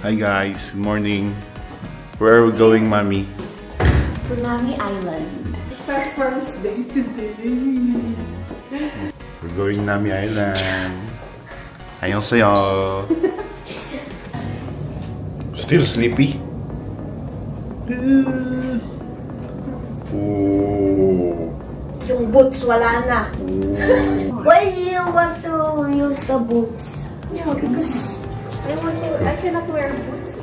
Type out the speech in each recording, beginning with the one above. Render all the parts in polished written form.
Hi guys, good morning. Where are we going, Mommy? To Nami Island. It's our first day today. We're going Nami Island. Annyeonghaseyo. Still sleepy? Oh. Yung boots wala na. Why do you want to use the boots? Yeah, because I cannot wear boots.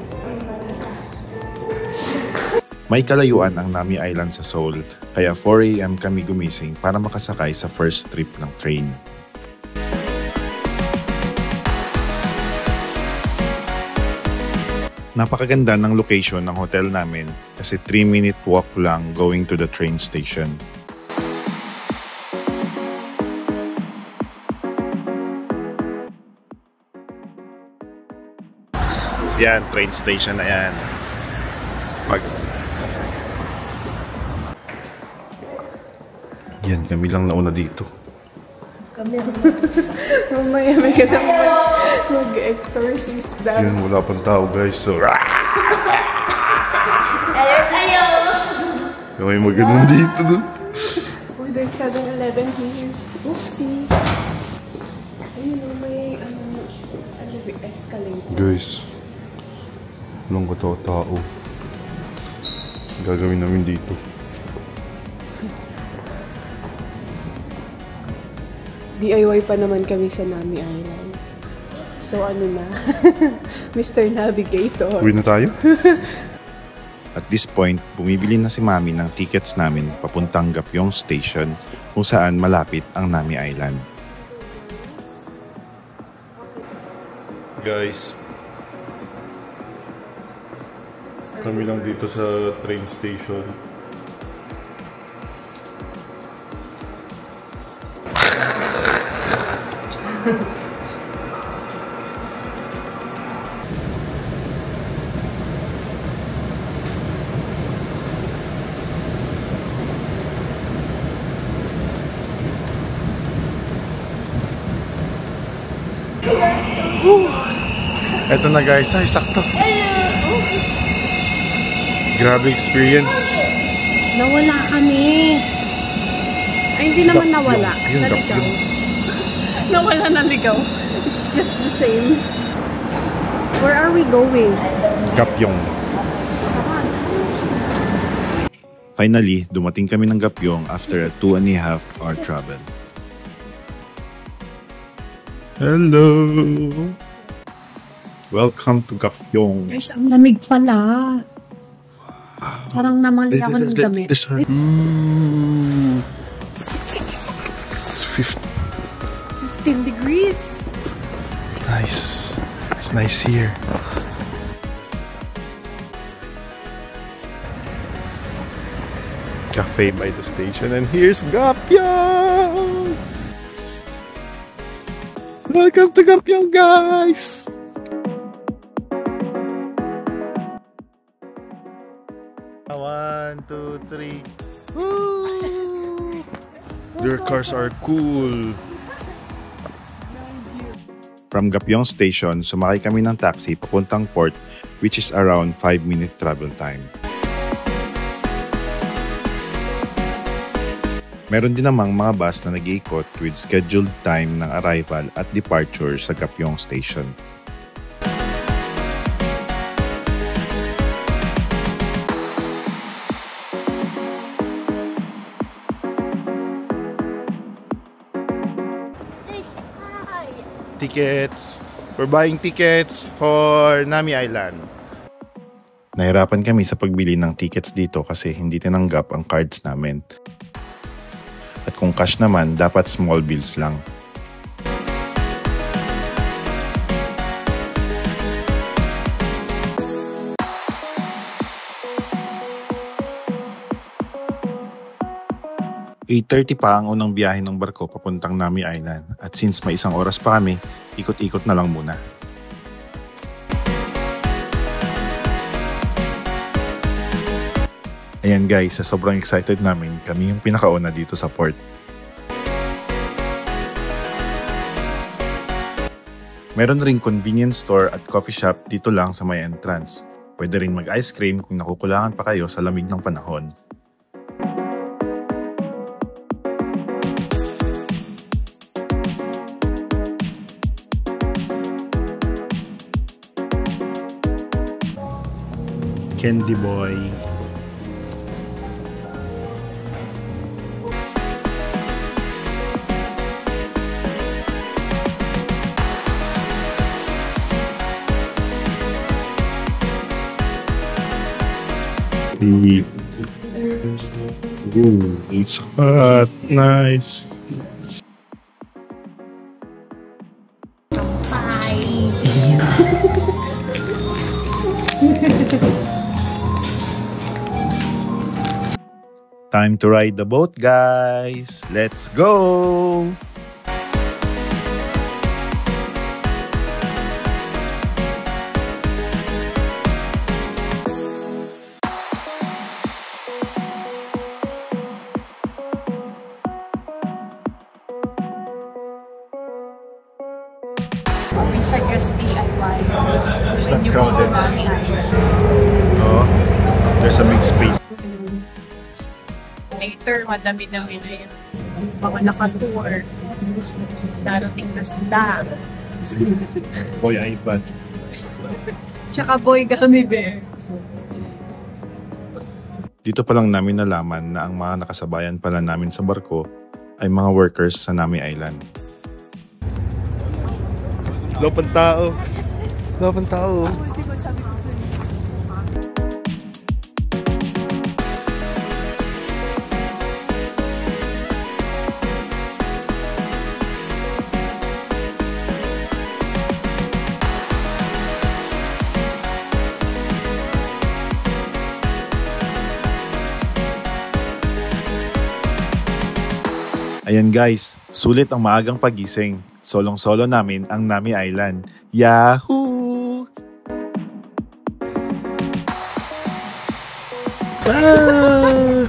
May kalayuan ang Nami Island sa Seoul, kaya 4 AM kami gumising para makasakay sa first trip ng train. Napakaganda ng location ng hotel namin kasi 3-minute walk lang going to the train station. Yan, train station na yan. Yan, kami lang nauna dito. Kami mamaya may mag-exorcist daw. Yan, wala pang tao guys. So, Hello sa'yo! may maganon dito. No? Oh, there's 7-Eleven here. Oopsie. Ayun, may escalator. Guys, walang katao-tao. Gagawin namin dito. DIY pa naman kami sa Nami Island. So ano na? Mr. Navigator. Uwi na tayo? At this point, bumibili na si Mami ng tickets namin papuntang Gapyeong Station kung saan malapit ang Nami Island. Guys, kami lang dito sa train station. Eto na guys, ay sakto. Grabe experience. Nawala kami. Ay, hindi naman nawala. Yung Naligaw. Nawala, naligaw. It's just the same. Where are we going? Gapyeong. Finally, dumating kami ng Gapyeong after a 2.5 hour travel. Hello! Welcome to Gapyeong. Guys, ang lamig pala. Parang namali ako ng damit. It's 15 degrees. Nice. It's nice here. Cafe by the station, and here's Gapyeong! Welcome to Gapyeong, guys! One, two, three. Woo! Their cars are cool. From Gapyeong Station, sumakay kami ng taxi papuntang port, which is around 5-minute travel time. Meron din namang mga bus na nag-iikot with scheduled time ng arrival at departure sa Gapyeong Station. Tickets! We're buying tickets for Nami Island. Nahirapan kami sa pagbili ng tickets dito kasi hindi tinanggap ang cards namin. At kung cash naman, dapat small bills lang. (8:30 pa ang unang biyahe ng barko papuntang Nami Island at since may 1 oras pa kami, ikot-ikot na lang muna. Ayan guys, sa sobrang excited namin, kami yung pinakauna dito sa port. Meron ring convenience store at coffee shop dito lang sa may entrance. Pwede rin mag-ice cream kung nakukulangan pa kayo sa lamig ng panahon. Candy Boy. Ooh, it's hot. Nice. Time to ride the boat, guys. Let's go! We suggest DIY. It's When not you go to crowded. Nami Island. Oh, there's a big space. Later, madami-dami na yun. Mga naka-tour. Darating na sila. Boy, iPad. Tsaka boy gummy bear. Dito pa lang namin nalaman na ang mga nakasabayan pala namin sa barko ay mga workers sa Nami Island. Lopang tao. Lopang tao. Ayan guys, sulit ang maagang pagising. Solong-solo namin ang Nami Island. Yahoo! Ah!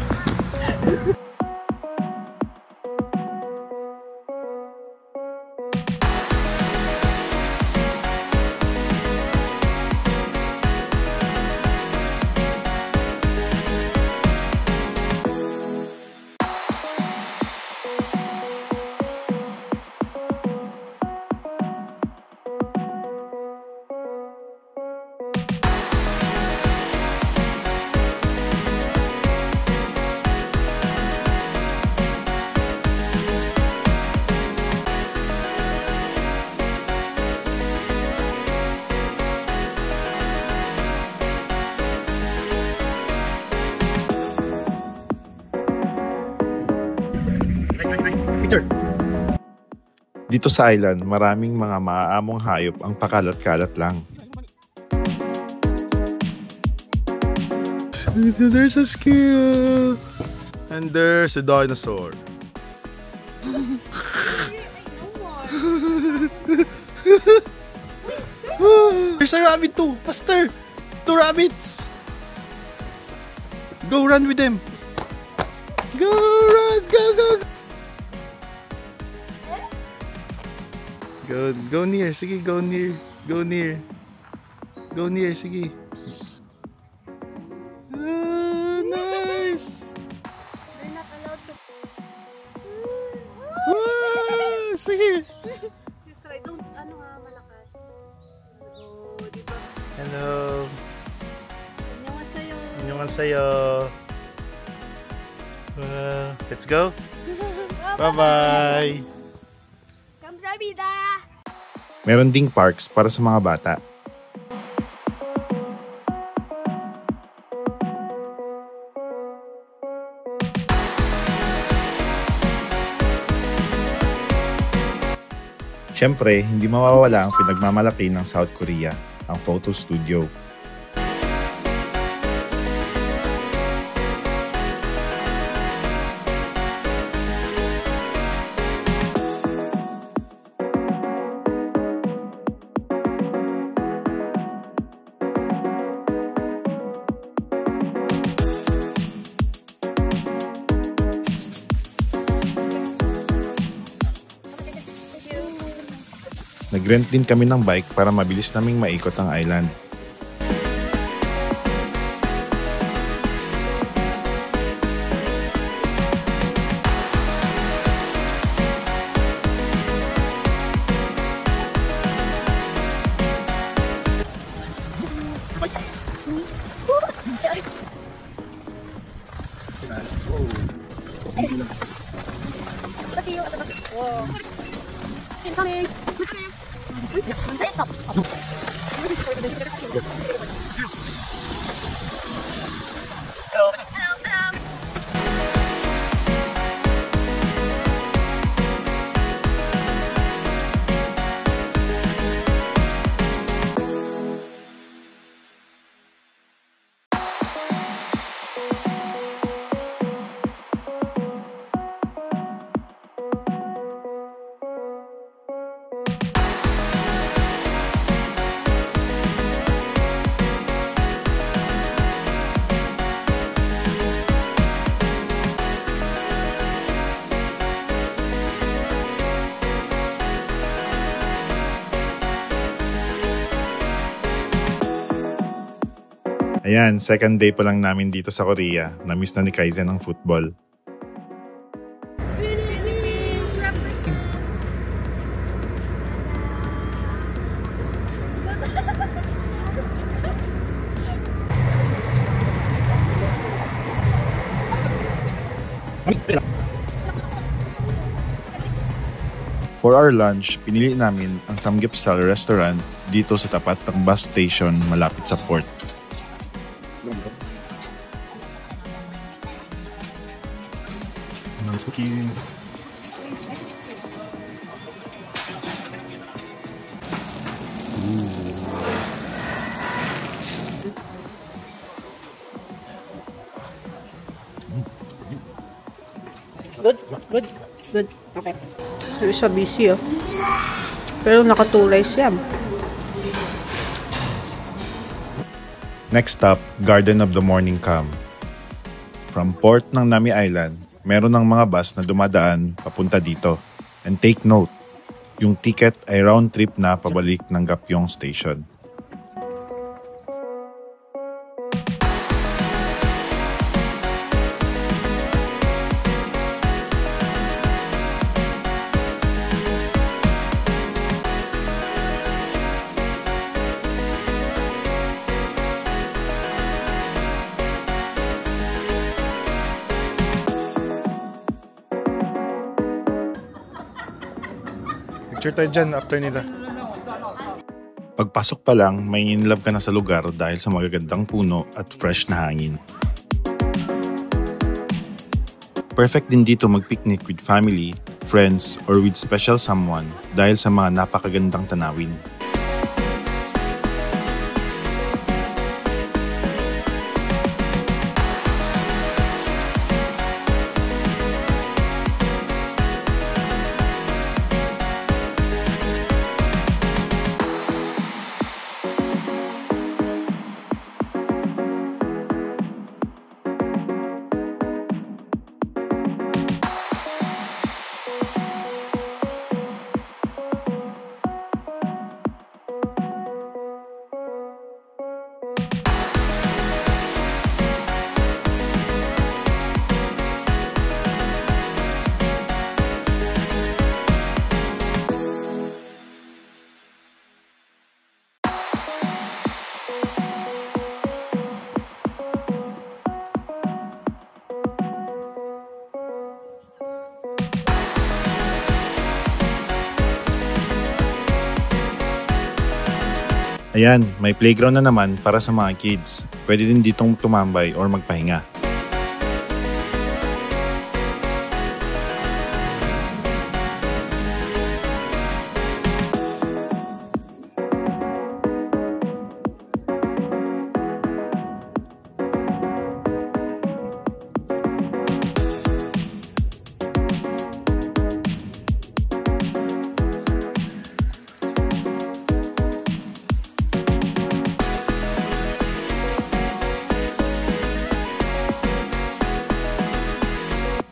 Dito sa island, maraming mga maaamong hayop ang pakalat-kalat lang. There's a squirrel! And there's a dinosaur. There's a rabbit too! Faster! 2 rabbits! Go run with them! Go run! Go, go, go! Go near, sige, go near. Go near. Go near, sige. Ah, nice! They're not allowed to. Ah, sige. Try, don't, malakas. Oh, diba? Hello. Annyeonghaseyo. Annyeonghaseyo. Let's go. Bye-bye. 감사합니다. Meron ding parks para sa mga bata. Siyempre, hindi mawawala ang pinagmamalaki ng South Korea, ang photo studio. Nag-rent din kami ng bike para mabilis naming maikot ang island. Ayan, second day pa lang namin dito sa Korea. Na-miss na ni Kaizen ang football. Philippines represent. For our lunch, pinili namin ang Samgyeopsal restaurant dito sa tapat ng bus station malapit sa port. Good. Okay. Pero siya busy, oh. Pero nakatulay siya. Next stop, Garden of the Morning Calm. From port ng Nami Island, meron ng mga bus na dumadaan papunta dito. And take note, yung ticket ay round trip na pabalik ng Gapyeong Station. Picture tayo dyan after nila. Pagpasok pa lang, may inlove ka na sa lugar dahil sa magagandang puno at fresh na hangin. Perfect din dito mag-picnic with family, friends, or with special someone dahil sa mga napakagandang tanawin. Ayan, may playground na naman para sa mga kids. Pwede din ditong tumambay or magpahinga.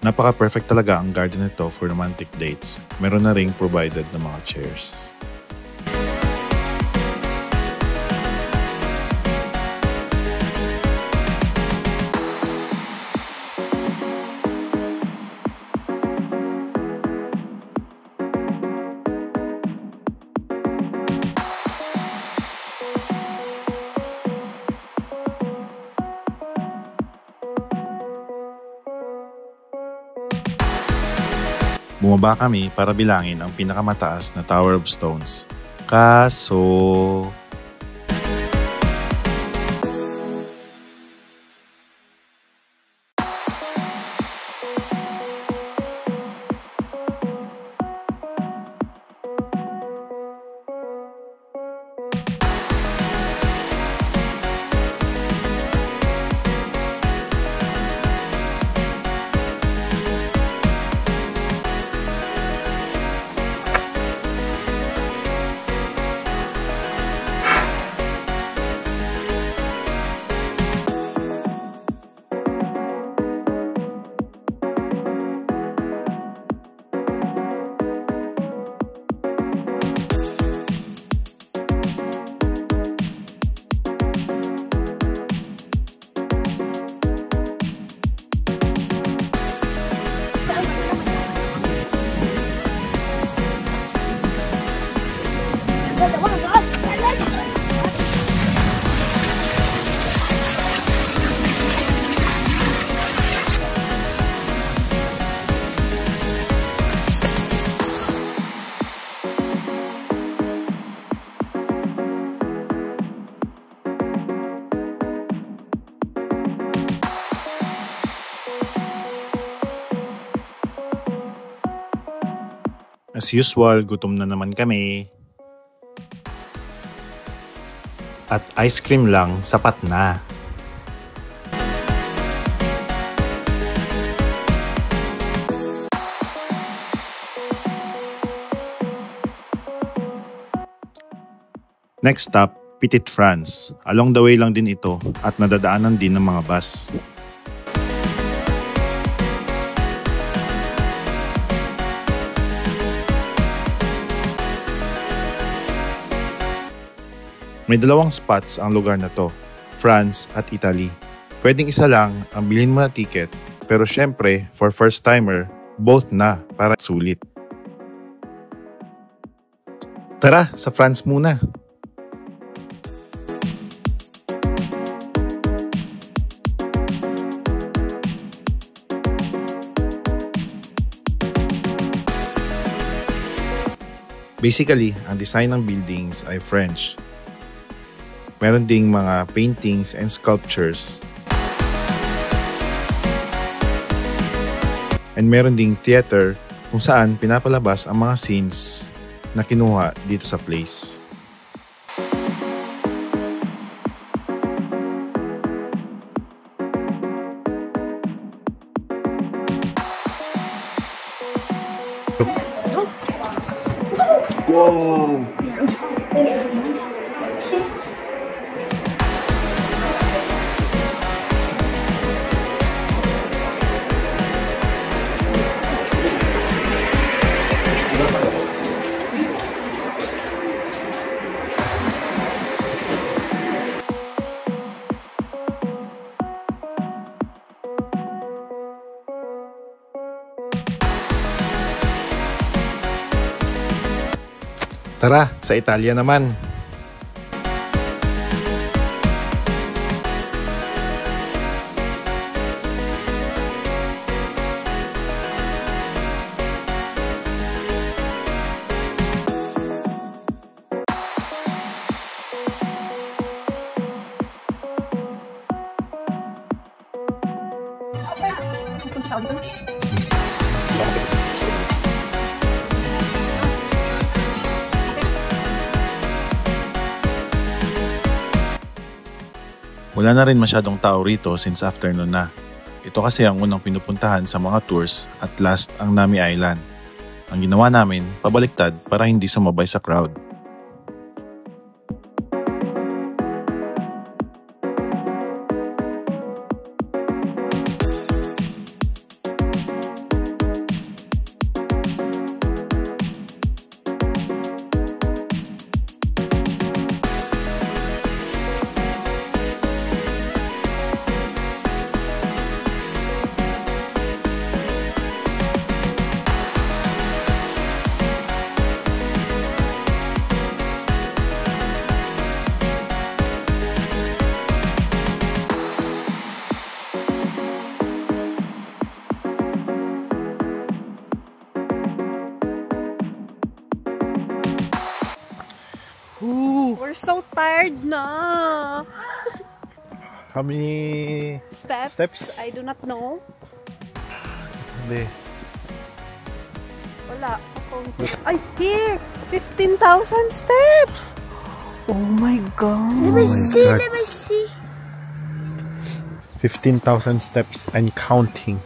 Napaka-perfect talaga ang garden nito for romantic dates. Meron na ring provided na mga chairs. Bumaba kami para bilangin ang pinakamataas na Tower of Stones. Kaso... As usual, gutom na naman kami. At ice cream lang, sapat na. Next stop, Petit France. Along the way lang din ito at nadadaanan din ng mga bus. May dalawang spots ang lugar na to, France at Italy. Pwedeng isa lang ang bilhin mo na ticket, pero syempre, for first timer, both na para sulit. Tara, sa France muna! Basically, ang design ng buildings ay French. Meron ding mga paintings and sculptures. And meron ding theater kung saan pinapalabas ang mga scenes na kinuha dito sa place. Wow! Tara, sa Italia naman. Wala na rin masyadong tao rito since afternoon na. Ito kasi ang unang pinupuntahan sa mga tours at last ang Nami Island. Ang ginawa namin, pabaliktad para hindi sumabay sa crowd. We're so tired na. How many steps? I do not know. Hindi. Wala. Ay, here! 15,000 steps! Oh my God! Let me see. 15,000 steps and counting.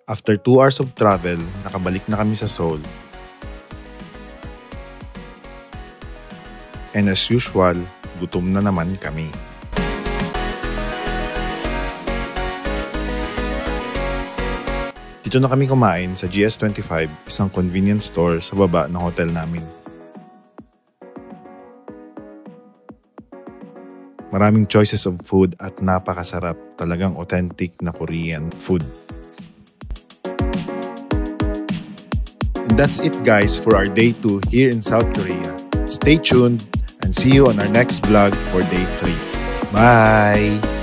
After 2 hours of travel, nakabalik na kami sa Seoul. And as usual, gutom na naman kami. Dito na kami kumain sa GS25, isang convenience store sa baba ng hotel namin. Maraming choices of food at napakasarap, talagang authentic na Korean food. And that's it guys for our day 2 here in South Korea. Stay tuned and see you on our next vlog for day 3. Bye!